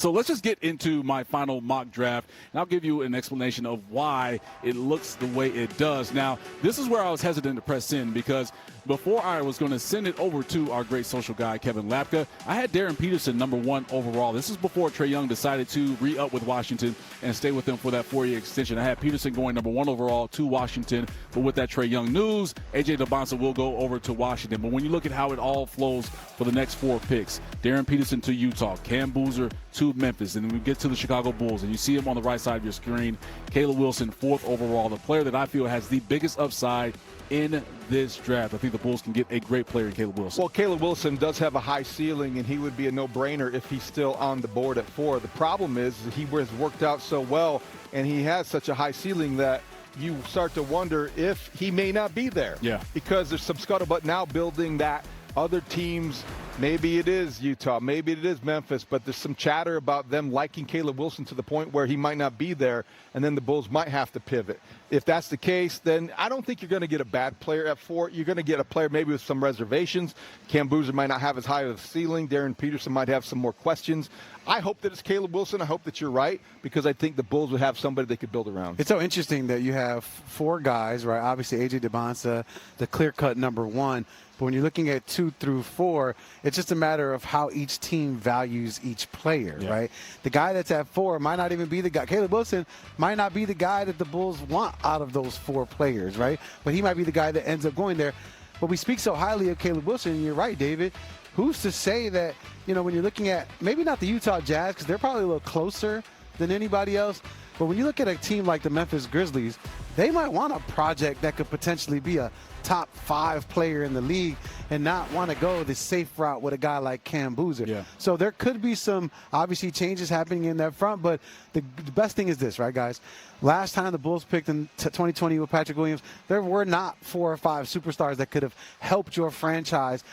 So let's just get into my final mock draft, and I'll give you an explanation of why it looks the way it does. Now, this is where I was hesitant to press in because before I was going to send it over to our great social guy, 𝗏𝗏, I had Darren Peterson #1 overall. This is before Trae Young decided to re-up with Washington and stay with them for that 4-year extension. I had Peterson going #1 overall to Washington, but with that Trae Young news, AJ 𝗏𝗀 will go over to Washington. But when you look at how it all flows for the next 4 picks, Darren Peterson to Utah, Cam Boozer to Memphis, and then we get to the Chicago Bulls, and you see him on the right side of your screen, Caleb Wilson, 4th overall, the player that I feel has the biggest upside in this draft. I think the Bulls can get a great player in Caleb Wilson. Well, Caleb Wilson does have a high ceiling, and he would be a no-brainer if he's still on the board at 4. The problem is he has worked out so well, and he has such a high ceiling that you start to wonder if he may not be there. Yeah. Because there's some scuttlebutt now building that other teams, maybe it is Utah, maybe it is Memphis, but there's some chatter about them liking Caleb Wilson to the point where he might not be there, and then the Bulls might have to pivot. If that's the case, then I don't think you're going to get a bad player at 4. You're going to get a player maybe with some reservations. Cam Boozer might not have as high of a ceiling. Darren Peterson might have some more questions. I hope that it's Caleb Wilson. I hope that you're right, because I think the Bulls would have somebody they could build around. It's so interesting that you have 4 guys, right? Obviously, AJ 𝗏𝗀, the clear-cut #1. But when you're looking at 2 through 4, it's just a matter of how each team values each player, right? The guy that's at 4 might not even be the guy. Caleb Wilson might not be the guy that the Bulls want out of those 4 players, right? But he might be the guy that ends up going there. But we speak so highly of Caleb Wilson, and you're right, David. Who's to say that, you know, when you're looking at maybe not the Utah Jazz, because they're probably a little closer than anybody else, but when you look at a team like the Memphis Grizzlies, they might want a project that could potentially be a top 5 player in the league and not want to go the safe route with a guy like Cam Boozer. Yeah. So there could be some, obviously, changes happening in that front, but the best thing is this, right, guys? Last time the Bulls picked in 2020 with Patrick Williams, there were not 4 or 5 superstars that could have helped your franchise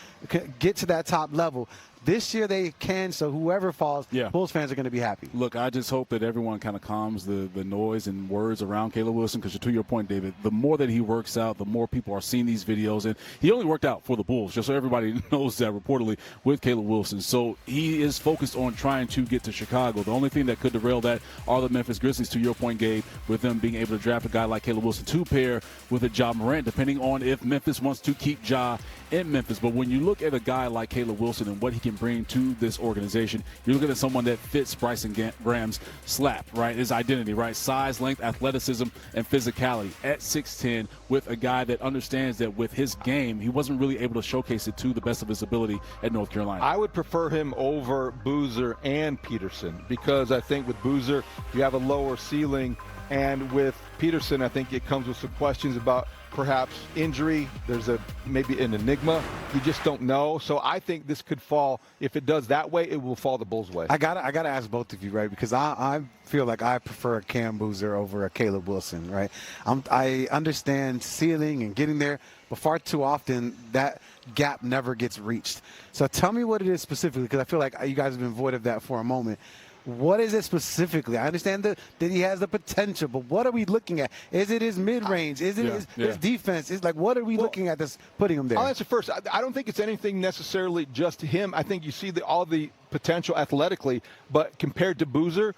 get to that top level. This year they can, so whoever falls, Bulls fans are going to be happy. Look, I just hope that everyone kind of calms the noise and words around Caleb Wilson, because to your point, David, the more that he works out, the more people are seeing these videos. And he only worked out for the Bulls, just so everybody knows that, reportedly, with Caleb Wilson. So he is focused on trying to get to Chicago. The only thing that could derail that are the Memphis Grizzlies, to your point, Gabe, with them being able to draft a guy like Caleb Wilson to pair with a Ja Morant, depending on if Memphis wants to keep Ja in Memphis. But when you look at a guy like Caleb Wilson and what he can bring to this organization, you're looking at someone that fits Bryson Graham's slap, right? His identity, right? Size, length, athleticism, and physicality at 6'10", with a guy that understands that with his game, he wasn't really able to showcase it to the best of his ability at North Carolina. I would prefer him over Boozer and Peterson, because I think with Boozer, you have a lower ceiling, and with Peterson, I think it comes with some questions about perhaps injury. There's maybe an enigma. You just don't know. So I think this could fall. If it does that way, it will fall the Bulls' way. I gotta ask both of you, right? Because I feel like I prefer a Cam Boozer over a Caleb Wilson, right? I understand ceiling and getting there, but far too often that gap never gets reached. So tell me what it is specifically, because I feel like you guys have been void of that for a moment. What is it specifically? I understand that he has the potential, but what are we looking at? Is it his mid-range? Is it his defense? It's like, what are we looking at that's putting him there? I'll answer first. I don't think it's anything necessarily just him. I think you see all the potential athletically, but compared to Boozer,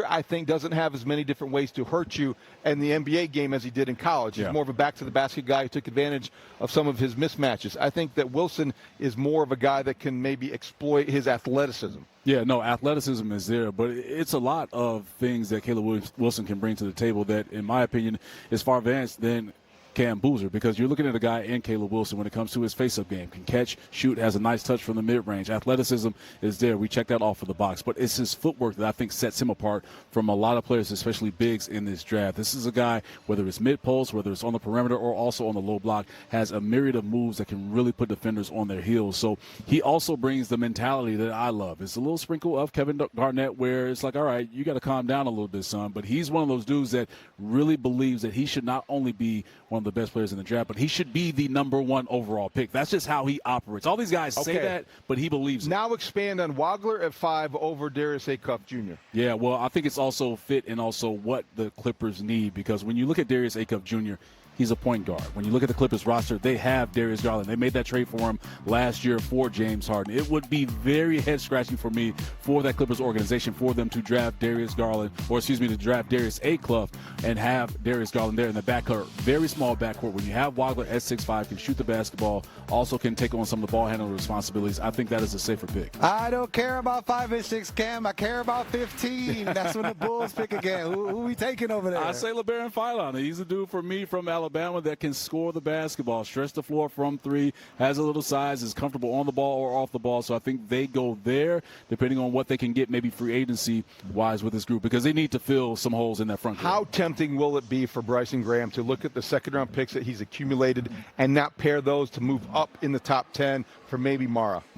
I think doesn't have as many different ways to hurt you in the NBA game as he did in college. He's more of a back-to-the-basket guy who took advantage of some of his mismatches. I think that Wilson is more of a guy that can maybe exploit his athleticism. Yeah, no, athleticism is there, but it's a lot of things that Caleb Wilson can bring to the table that, in my opinion, is far advanced than Cam Boozer, because you're looking at a guy in Caleb Wilson when it comes to his face-up game. Can catch, shoot, has a nice touch from the mid-range. Athleticism is there. We check that off of the box. But it's his footwork that I think sets him apart from a lot of players, especially bigs in this draft. This is a guy, whether it's mid-post, whether it's on the perimeter or also on the low block, has a myriad of moves that can really put defenders on their heels. So he also brings the mentality that I love. It's a little sprinkle of Kevin Garnett, where it's like, all right, you got to calm down a little bit, son. But he's one of those dudes that really believes that he should not only be one of the best players in the draft, but he should be the #1 overall pick. That's just how he operates. All these guys say that, but he believes it. Now expand on Wagler at 5 over 𝗵𝗂 Jr. Yeah, well, I think it's also fit and also what the Clippers need, because when you look at 𝗵𝗂 Jr., he's a point guard. When you look at the Clippers roster, they have Darius Garland. They made that trade for him last year for James Harden. It would be very head-scratching for me for that Clippers organization for them to draft Darius Garland, to draft 𝗵𝗂 and have Darius Garland there in the backcourt. Very small backcourt. When you have Wagner at 6'5", can shoot the basketball, also can take on some of the ball handling responsibilities, I think that is a safer pick. I don't care about 5 and 6, Cam. I care about 15. That's when the Bulls pick again. Who we taking over there? I say 𝗵𝗂. He's a dude for me from Alabama that can score the basketball, stretch the floor from three, has a little size, is comfortable on the ball or off the ball. So I think they go there, depending on what they can get maybe free agency-wise with this group, because they need to fill some holes in that front court. How tempting will it be for Bryson Graham to look at the second-round picks that he's accumulated and not pair those to move up in the top 10 for maybe Mara?